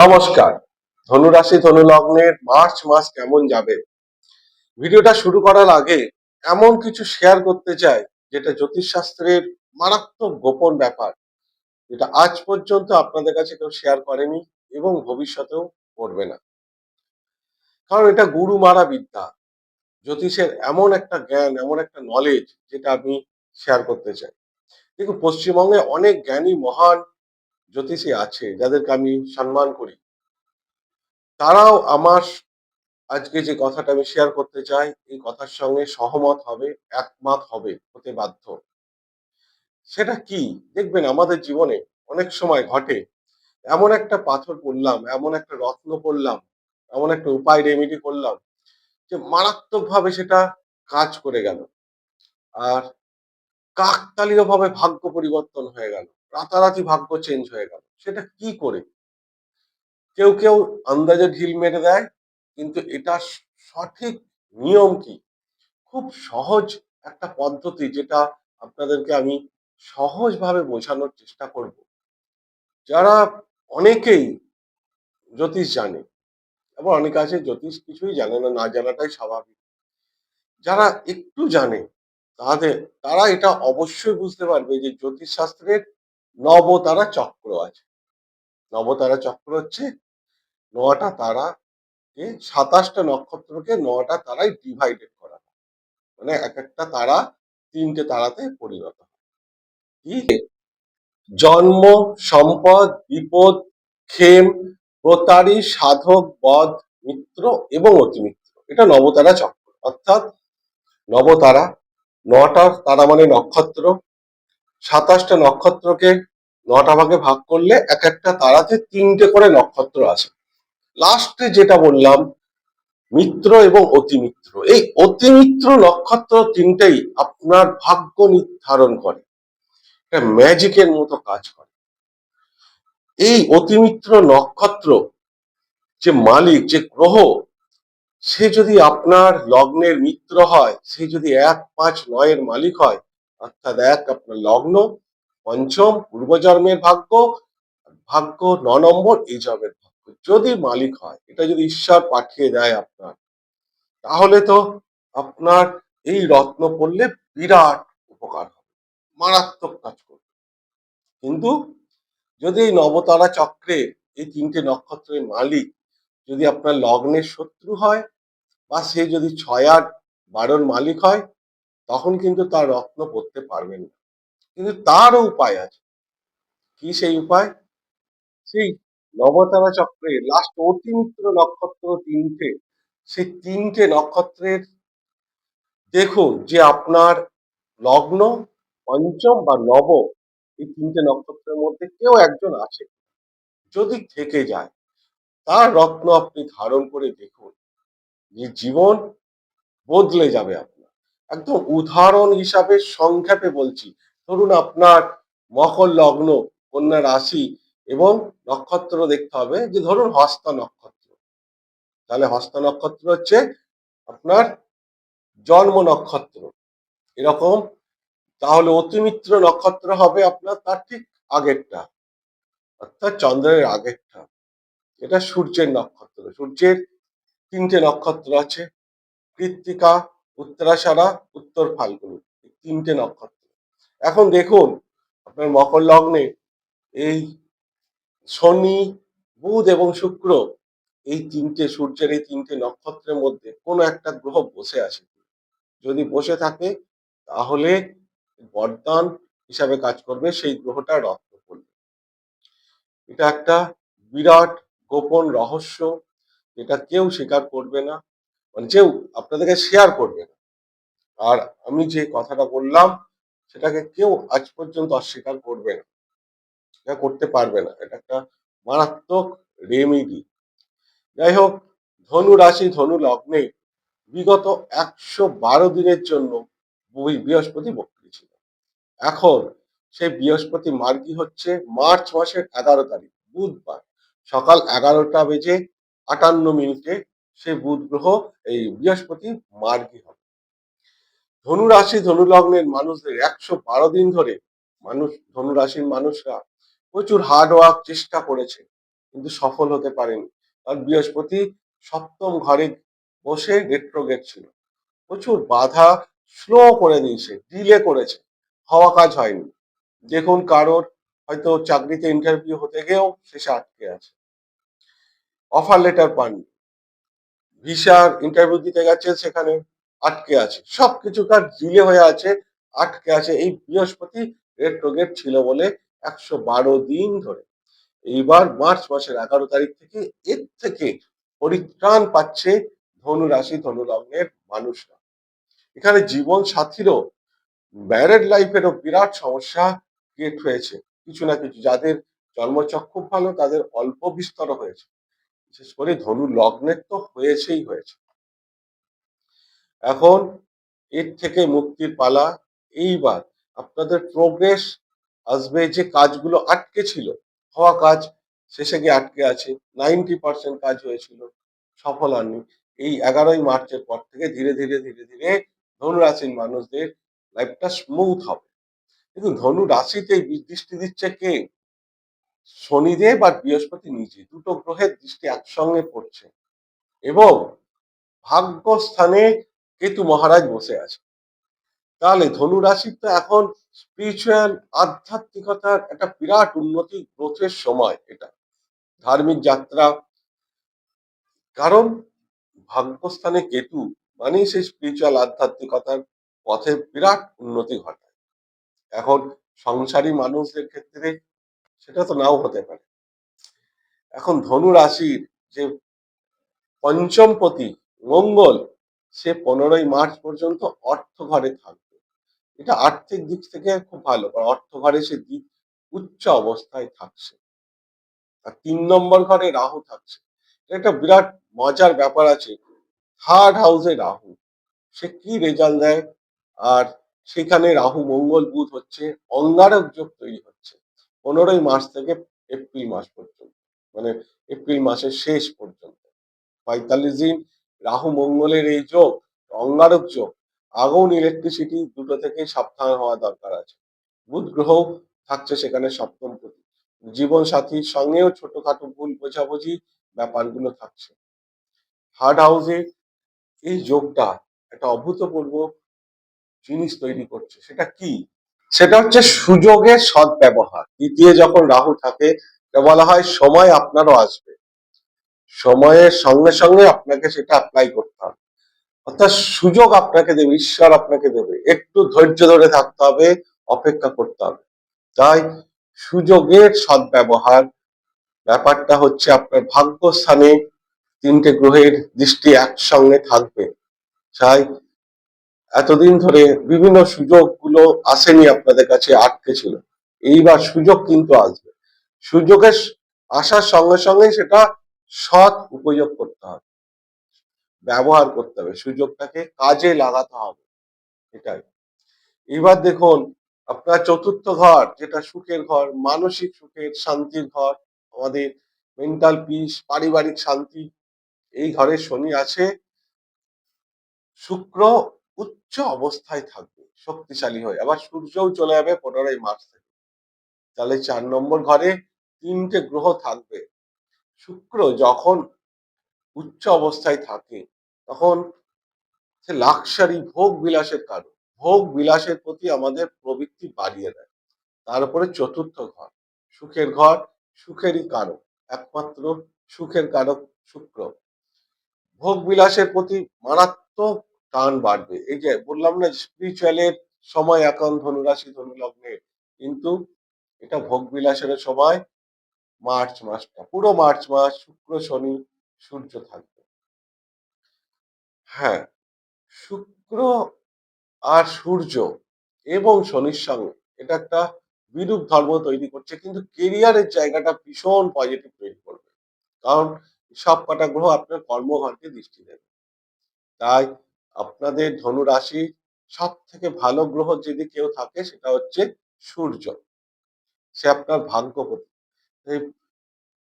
নমস্কার। ধনুরাশি ধনু লগ্নের মার্চ মাস কেমন যাবে? ভিডিওটা শুরু করার আগে এমন কিছু শেয়ার করতে চাই যেটা জ্যোতিষশাস্ত্রের মারাত্মক গোপন ব্যাপার, যেটা আজ পর্যন্ত আপনাদের কাছে কেউ শেয়ার করেনি এবং ভবিষ্যতেও করবে না। কারণ এটা গুরু মারা বিদ্যা। জ্যোতিষের এমন একটা জ্ঞান, এমন একটা নলেজ যেটা আমি শেয়ার করতে চাই। দেখুন, পশ্চিমবঙ্গে অনেক জ্ঞানী মহান জ্যোতিষী আছে যাদেরকে আমি সম্মান করি। তারাও আমার আজকে যে কথাটা আমি শেয়ার করতে চাই, এই কথার সঙ্গে সহমত হবে, একমত হবে, হতে বাধ্য। সেটা কি? দেখবেন আমাদের জীবনে অনেক সময় ঘটে, এমন একটা পাথর পড়লাম, এমন একটা রত্ন পড়লাম, এমন একটা উপায় রেমেডি করলাম যে মারাত্মকভাবে সেটা কাজ করে গেল। আর কাকতালীয়ভাবে ভাগ্য পরিবর্তন হয়ে গেল। রাতারাতি ভাগ্য চেঞ্জ হয়ে গেল। সেটা কি করে? কেউ কেউ আন্দাজে ঢিল মেরে দেয়, কিন্তু এটা সঠিক নিয়ম কি? খুব সহজ একটা পদ্ধতি, যেটা আপনাদেরকে আমি সহজভাবে বোঝানোর চেষ্টা করব। যারা অনেকেই জ্যোতিষ জানে, আবার অনেকে আছে জ্যোতিষ কিছুই জানে না, না জানাটাই স্বাভাবিক। যারা একটু জানে তাদের তারা এটা অবশ্যই বুঝতে পারবে যে জ্যোতিষ শাস্ত্রের নবতারা চক্র আছে। নবতারা চক্র হচ্ছে নটা তারাকে, 27টা নক্ষত্রকে নটা তারায় ডিভাইডেড করা, মানে এক একটা তারা তিনটে তারাতে পরিণত হয়। কি? জন্ম, সম্পদ, বিপদ, ক্ষেম, প্রতারী, সাধক, বধ, মিত্র এবং অতিমিত্র। এটা নবতারা চক্র। অর্থাৎ নবতারা, নটা তারা মানে নক্ষত্র, 27টা নক্ষত্রকে নটা ভাগে ভাগ করলে এক একটা তারাতে তিনটে করে নক্ষত্র আছে। লাস্টে যেটা বললাম, মিত্র এবং অতিমিত্র, এই অতিমিত্র নক্ষত্র তিনটেই আপনার ভাগ্য নির্ধারণ করে। এটা ম্যাজিকের মতো কাজ করে। এই অতিমিত্র নক্ষত্র যে মালিক, যে গ্রহ, সে যদি আপনার লগ্নের মিত্র হয়, সে যদি 1, 5, 9 এর মালিক হয়, অর্থাৎ এক আপনার লগ্ন, পঞ্চম পূর্বজন্মের ভাগ্য, ভাগ্য 9 নম্বর এই জন্মের ভাগ্য যদি মালিক হয়, এটা যদি ঈশ্বর পাঠিয়ে দেয় আপনার, তাহলে তো আপনার এই রত্ন পড়লে বিরাট উপকার হবে, মারাত্মক কাজ করবে। কিন্তু যদি এই নবতারা চক্রে এই তিনটে নক্ষত্রের মালিক যদি আপনার লগ্নের শত্রু হয়, বা সে যদি 6, 8, 12 মালিক হয়, তখন কিন্তু তার রত্ন পড়তে পারবেন না। কিন্তু তারও উপায় আছে। কি সেই উপায়? সেই নবতারা চক্রে লাস্ট অতিমিত্র নক্ষত্র তিনটে, সেই তিনটে নক্ষত্রের দেখুন যে আপনার লগ্ন, পঞ্চম বা নবম, এই তিনটে নক্ষত্রের মধ্যে কেউ একজন আছে। যদি থেকে যায়, তার রত্ন আপনি ধারণ করে দেখুন, যে জীবন বদলে যাবে আপনার। একদম উদাহরণ হিসাবে সংক্ষেপে বলছি, ধরুন আপনার মকর লগ্ন, কন্যা রাশি এবং নক্ষত্র দেখতে হবে, যে ধরুন হস্তা নক্ষত্র। তাহলে হস্তা নক্ষত্র হচ্ছে আপনার জন্ম নক্ষত্র, এরকম। তাহলে অতিমিত্র নক্ষত্র হবে আপনার তার ঠিক আগেরটা, অর্থাৎ চন্দ্রের আগেরটা। এটা সূর্যের নক্ষত্র। সূর্যের তিনটে নক্ষত্র আছে, কৃত্তিকা, উত্তরাষাঢ়া, উত্তর ফাল্গুনী, এই তিনটে নক্ষত্র। এখন দেখুন আপনার মকর লগ্নে এই শনি, বুধ এবং শুক্র, এই তিনটে সূর্যের এই তিনটে নক্ষত্রের মধ্যে কোনো একটা গ্রহ বসে আছে। যদি বসে থাকে, তাহলে বরদান হিসাবে কাজ করবে, সেই গ্রহটা রত্ন করবে। এটা একটা বিরাট গোপন রহস্য, যেটা কেউ স্বীকার করবে না, মানে কেউ আপনাদেরকে শেয়ার করবে না। আর আমি যে কথাটা বললাম, সেটাকে কেউ আজ পর্যন্ত অস্বীকার করবে না, এটা করতে পারবে না। এটা একটা মারাত্মক রেমেডি। যাই হোক, ধনু রাশি ধনু লগ্নে বিগত 112 দিনের জন্য বৃহস্পতি বক্রী ছিল। এখন সেই বৃহস্পতি মার্গী হচ্ছে মার্চ মাসের 11 তারিখ বুধবার সকাল 11টা বেজে 58 মিনিটে। সেই বুধ গ্রহ, এই বৃহস্পতি মার্গী হবে। ধনু রাশি ধনু লগ্নের মানুষদের 112 দিন ধরে, মানুষ ধনু রাশির মানুষরা প্রচুর হার্ড ওয়ার্ক চেষ্টা করেছে, কিন্তু সফল হতে পারেনি। আর বৃহস্পতি সপ্তম ঘরে বসে রেট্রোগেট ছিল, প্রচুর বাধা স্লো করে দিয়েছে, ডিলে করেছে, হওয়া কাজ হয়নি। দেখুন কারোর হয়তো চাকরিতে ইন্টারভিউ হতে গিয়েও শেষে আটকে আছে, অফার লেটার পাননি, ভিসার ইন্টারভিউ দিতে গেছে সেখানে আটকে আছে, সবকিছু তার ডিলে হয়ে আছে, আটকে আছে। এই বৃহস্পতি রেট্রোগেট ছিল বলে 112 দিন ধরে। এইবার মার্চ মাসের 11 তারিখ থেকে এর থেকে পরিত্রাণ পাচ্ছে ধনু রাশি ধনু লগ্নের মানুষরা। এখানে জীবন সাথীরও ম্যারেড লাইফেরও বিরাট সমস্যা ক্রিয়েট হয়েছে, কিছু না কিছু। যাদের জন্মছক খুব ভালো তাদের অল্প বিস্তর হয়েছে, বিশেষ করে ধনু লগ্নের তো হয়েছেই হয়েছে। এখন এর থেকে মুক্তির পালা। এইবার আপনাদের প্রোগ্রেস আসবে, যে কাজগুলো আটকে ছিল, হওয়া কাজ শেষে গিয়ে আটকে আছে, 90% কাজ হয়েছিল, সফল হননি। এই 11ই মার্চের পর থেকে ধীরে ধীরে ধীরে ধীরে ধনু রাশির মানুষদের লাইফটা স্মুথ হবে। কিন্তু ধনু রাশিতে দৃষ্টি দিচ্ছে কে? শনিদেব আর বৃহস্পতি নিজে, দুটো গ্রহের দৃষ্টি একসঙ্গে পড়ছে, এবং ভাগ্যস্থানে কেতু মহারাজ বসে আছে। তাহলে ধনু রাশির তো এখন স্পিরিচুয়াল আধ্যাত্মিকতার একটা বিরাট উন্নতি গ্রোথের সময় এটা, ধার্মিক যাত্রা। কারণ ভাগ্যস্থানে কেতু মানেই সেই স্পিরিচুয়াল আধ্যাত্মিকতার পথে বিরাট উন্নতি ঘটায়। এখন সংসারী মানুষদের ক্ষেত্রে সেটা তো নাও হতে পারে। এখন ধনু রাশির যে পঞ্চমপতি মঙ্গল, সে 15ই মার্চ পর্যন্ত অর্থ ঘরে থাকবে। এটা আর্থিক দিক থেকে খুব ভালো, কারণ অর্থ ঘরে সে দিক উচ্চ অবস্থায় থাকছে। আর 3 নম্বর ঘরে রাহু থাকছে, এটা বিরাট মজার ব্যাপার আছে। থার্ড হাউসে রাহু, সে কি রেজাল্ট দেয়? আর সেখানে রাহু মঙ্গল বুধ হচ্ছে, অঙ্গারক যোগ তৈরি হচ্ছে 15ই মার্চ থেকে এপ্রিল মাস পর্যন্ত, মানে এপ্রিল মাসের শেষ পর্যন্ত 45 দিন রাহু মঙ্গলের এই যোগ, অঙ্গারক যোগ। আগুন ইলেকট্রিসিটি দুটো থেকে সাবধান হওয়া দরকার আছে। বুধ গ্রহ থাকছে সেখানে সপ্তম প্রতি, জীবন সাথীর সঙ্গেও ছোটখাটো ভুল বোঝাবুঝি ব্যাপারগুলো থাকছে। থার্ড হাউসে এই যোগটা একটা অভূতপূর্ব জিনিস তৈরি করছে। সেটা কি? সেটা হচ্ছে সুযোগের সদ্ব্যবহার। তৃতীয় যখন রাহু থাকে, বলা হয় সময় আপনারও আসবে, সময়ের সঙ্গে সঙ্গে আপনাকে সেটা অ্যাপ্লাই করতে হবে। অর্থাৎ সুযোগ আপনাকে দেবে, ঈশ্বর আপনাকে দেবে, একটু ধৈর্য ধরে থাকতে হবে, অপেক্ষা করতে হবে। তাই সুযোগের সদ্ব্যবহার ব্যাপারটা হচ্ছে আপনার ভাগ্যস্থানে 3টে গ্রহের দৃষ্টি একসঙ্গে থাকবে। তাই এতদিন ধরে বিভিন্ন সুযোগগুলো আসেনি, আপনাদের কাছে আটকে ছিল, এইবার সুযোগ কিন্তু আসবে। সুযোগের আসার সঙ্গে সঙ্গে সেটা সৎ উপযোগ করতে হবে, ব্যবহার করতে হবে, সুযোগটাকে কাজে লাগাতে হবে, এটাই। এবার দেখুন আপনার চতুর্থ ঘর, যেটা সুখের ঘর, মানসিক সুখের শান্তির ঘর, আমাদের মেন্টাল পিস, পারিবারিক শান্তি, এই ঘরে শনি আছে। শুক্র উচ্চ অবস্থায় থাকবে শক্তিশালী হয়ে, আবার সূর্যও চলে যাবে 15ই মার্চ থেকে। তাহলে 4 নম্বর ঘরে 3টে গ্রহ থাকবে। শুক্র যখন উচ্চ অবস্থায় থাকে তখন সে লাক্সারি ভোগ বিলাসের কারণ, ভোগ বিলাসের প্রতি আমাদের প্রবৃত্তি বাড়িয়ে দেয়। তার উপরে চতুর্থ ঘর, সুখের ঘর, সুখেরই কারক, একমাত্র সুখের কারক শুক্র, ভোগ বিলাসের প্রতি মারাত্মক টান বাড়বে। এই যে বললাম না স্পিরিচুয়ালের সময় এখন ধনুরাশি ধনু লগ্নে, কিন্তু এটা ভোগ বিলাসের সময়। মার্চ মাসটা, পুরো মার্চ মাস শুক্র শনি সূর্য থাকবে। হ্যাঁ, শুক্র আর সূর্য এবং শনির সঙ্গে এটা একটা বিরূপ ধর্ম তৈরি করছে, কিন্তু কেরিয়ারের জায়গাটা ভীষণ পজিটিভ তৈরি করবে। কারণ সব কটা গ্রহ আপনার কর্মঘরকে দৃষ্টি দেবে। তাই আপনাদের ধনু রাশি সব থেকে ভালো গ্রহ যদি কেউ থাকে সেটা হচ্ছে সূর্য, সে আপনার ভাগ্যপতি। এই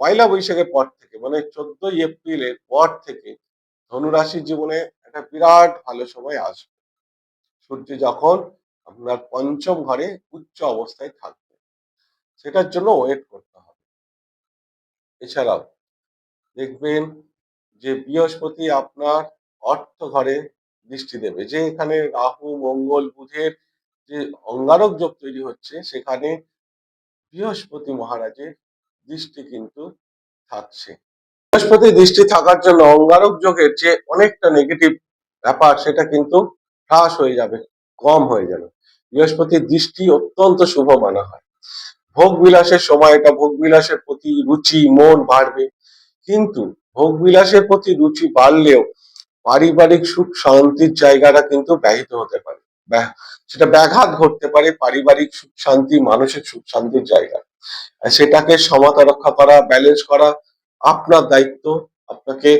1লা বৈশাখের পর থেকে, মানে 14ই এপ্রিলের পর থেকে ধনুরাশির জীবনে একটা বিরাট ভালো সময় আসবে। সূর্য যখন আপনার পঞ্চম ঘরে উচ্চ অবস্থায় থাকবে, সেটার জন্য ওয়েট করতে হবে। এছাড়াও দেখবেন যে বৃহস্পতি আপনার অর্থ ঘরে দৃষ্টি দেবে, যে এখানে রাহু মঙ্গল বুধের যে অঙ্গারক যোগ তৈরি হচ্ছে, সেখানে বৃহস্পতি মহারাজের দৃষ্টি কিন্তু থাকছে। বৃহস্পতি দৃষ্টি থাকার জন্য অঙ্গারক যোগের যে অনেকটা নেগেটিভ ব্যাপার, সেটা কিন্তু হ্রাস হয়ে যাবে, কম হয়ে যাবে। বৃহস্পতির দৃষ্টি অত্যন্ত শুভ মানা হয়। ভোগ বিলাসের সময়টা, ভোগ বিলাসের প্রতি রুচি মন বাড়বে, কিন্তু ভোগ বিলাসের প্রতি রুচি বাড়লেও পারিবারিক সুখ শান্তির জায়গাটা কিন্তু ব্যাহত হতে পারে, সেটা ব্যাঘাত ঘটতে পারে পারিবারিক সুখ শান্তি, মানসিক সুখ শান্তির জায়গা। সেটাকে সমতা রক্ষা করা, ব্যালেন্স করা আপনার দায়িত্ব। আপনাকে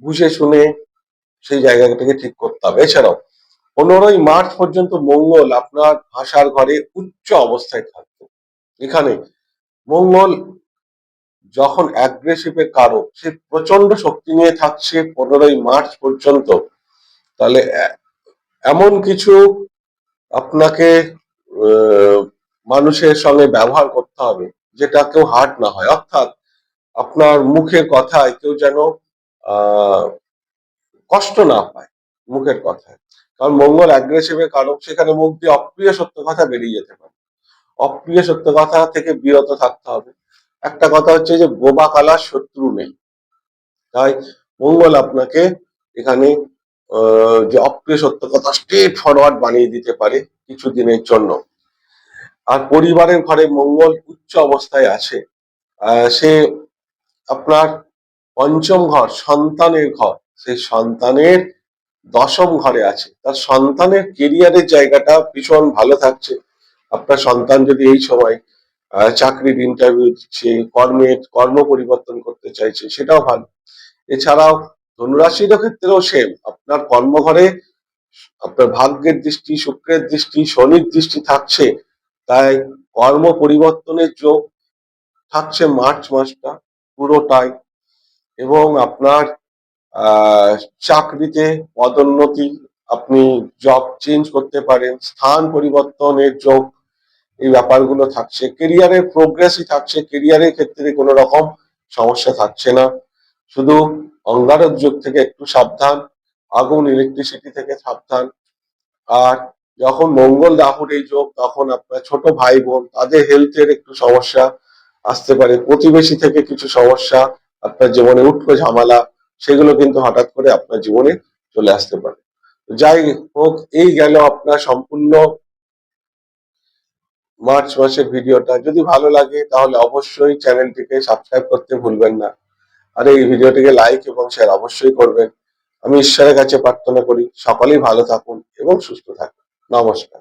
বুঝে শুনে সেই জায়গাটাকে ঠিক করতে হবে। এছাড়াও 15ই মার্চ পর্যন্ত মঙ্গল আপনার ভাষার ঘরে উচ্চ অবস্থায় থাকবে। এখানে মঙ্গল যখন অ্যাগ্রেসিভের কারক, সে প্রচন্ড শক্তি নিয়ে থাকছে 15ই মার্চ পর্যন্ত। তাহলে এমন কিছু আপনাকে মানুষের সঙ্গে ব্যবহার করতে হবে যেটা কেউ হার্ট না হয়, অর্থাৎ আপনার মুখের কথায় কেউ যেন আহ কষ্ট না পায় মুখের কথায়। কারণ মঙ্গল অ্যাগ্রেসিভের কারক, সেখানে মুখ দিয়ে অপ্রিয় সত্য কথা বেরিয়ে যেতে পারে। অপ্রিয় সত্য কথা থেকে বিরত থাকতে হবে। একটা কথা হচ্ছে যে বোবা কালার শত্রু নেই, তাই মঙ্গল আপনাকে এখানে যে অপ্রিয় সত্য কথা স্ট্রেট ফরওয়ার্ড বানিয়ে দিতে পারে কিছু দিনের জন্য। আর পরিবারের ঘরে মঙ্গল উচ্চ অবস্থায় আছে, সে আপনার পঞ্চম ঘর, সন্তানের ঘর, সেই সন্তানের দশম ঘরে আছে। তার সন্তানের কেরিয়ারের জায়গাটা ভীষণ ভালো থাকছে। আপনার সন্তান যদি এই সময় চাকরির ইন্টারভিউ দিচ্ছে, কর্ম পরিবর্তন করতে চাইছে, সেটাও ভালো। এছাড়াও ধনুরাশির ক্ষেত্রেও সেম, আপনার কর্মঘরে আপনার ভাগ্যের দৃষ্টি, শুক্রের দৃষ্টি, শনির দৃষ্টি থাকছে, তাই কর্ম পরিবর্তনের যোগ থাকছে মার্চ মাসটা পুরোটাই। এবং আপনার আহ চাকরিতে পদোন্নতি, আপনি জব চেঞ্জ করতে পারেন, স্থান পরিবর্তনের যোগ, এই ব্যাপারগুলো থাকছে। কেরিয়ারের প্রোগ্রেসই থাকছে, কেরিয়ারের ক্ষেত্রে কোনো রকম সমস্যা থাকছে না। শুধু অঙ্গারক যোগ থেকে একটু সাবধান, আগুন ইলেকট্রিসিটি থেকে সাবধান। আর যখন মঙ্গল রাহুর এই যোগ, তখন আপনার ছোট ভাই বোন তাদের হেলথের একটু সমস্যা আসতে পারে, প্রতিবেশী থেকে কিছু সমস্যা, আপনার জীবনে উটকো ঝামেলা, সেগুলো কিন্তু হঠাৎ করে আপনার জীবনে চলে আসতে পারে। যাই হোক, এই গেল আপনার সম্পূর্ণ মার্চ মাসের ভিডিওটা। যদি ভালো লাগে তাহলে অবশ্যই চ্যানেলটিকে সাবস্ক্রাইব করতে ভুলবেন না, আর এই ভিডিওটিকে লাইক এবং শেয়ার অবশ্যই করবেন। আমি ঈশ্বরের কাছে প্রার্থনা করি সকলেই ভালো থাকুন এবং সুস্থ থাকুন। নমস্কার।